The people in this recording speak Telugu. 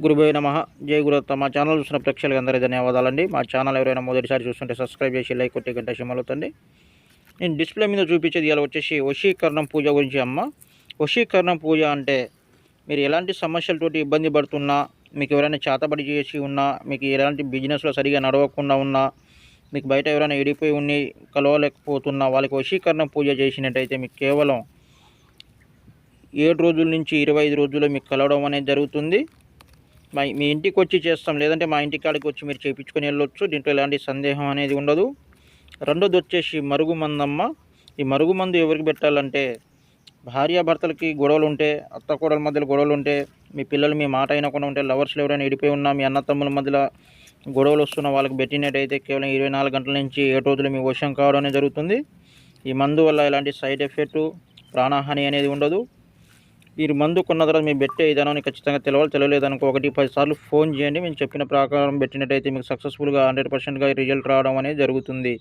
గురుభయ నమః. జై గురుదత్త. మా ఛానల్ చూసిన ప్రేక్షకులకు అందరికీ ధన్యవాదాలండి. మా ఛానల్ ఎవరైనా మొదటిసారి చూస్తుంటే సబ్స్క్రైబ్ చేసి లైక్ కొట్టి గంట సింబల్. నేను డిస్ప్లే మీద చూపించేది ఇలా వచ్చేసి వశీకరణం పూజ గురించి అమ్మ. వశీకరణం పూజ అంటే మీరు ఎలాంటి సమస్యలతోటి ఇబ్బంది పడుతున్నా, మీకు ఎవరైనా చేతబడి చేసి ఉన్నా, మీకు ఎలాంటి బిజినెస్లో సరిగా నడవకుండా ఉన్నా, మీకు బయట ఎవరైనా ఎడిపోయి ఉండి కలవలేకపోతున్నా, వాళ్ళకి వశీకరణం పూజ చేసినట్టయితే మీకు కేవలం 7 రోజుల నుంచి 25 రోజుల్లో మీకు కలవడం అనేది జరుగుతుంది. మీ ఇంటికి వచ్చి చేస్తాం, లేదంటే మా ఇంటి కాడికి వచ్చి మీరు చేయించుకొని వెళ్ళొచ్చు. దీంట్లో ఎలాంటి సందేహం అనేది ఉండదు. రెండోది వచ్చేసి మరుగుమందమ్మ. ఈ మరుగుమందు ఎవరికి పెట్టాలంటే భార్యాభర్తలకి గొడవలు ఉంటే, అత్తకోడల మధ్యలో గొడవలు ఉంటే, మీ పిల్లలు మీ మాట అయినకుండా ఉంటే, లవర్స్లో ఎవరైనా ఎడిపోయి ఉన్నా, మీ అన్నతమ్ముల మధ్యలో గొడవలు వస్తున్న వాళ్ళకి పెట్టినట్టయితే కేవలం 24 గంటల నుంచి 7 రోజులు మీ వశం కావడం అనేది జరుగుతుంది. ఈ మందు వల్ల ఎలాంటి సైడ్ ఎఫెక్టు, ప్రాణహాని అనేది ఉండదు. మీరు మందు కొన్న తర్వాత మీరు పెట్టే విధానాన్ని ఖచ్చితంగా తెలియలేదనుకో 1-10 సార్లు ఫోన్ చేయండి. మేము చెప్పిన ప్రకారం పెట్టినట్టయితే మీకు సక్సెస్ఫుల్గా 100%గా రిజల్ట్ రావడం అనేది జరుగుతుంది.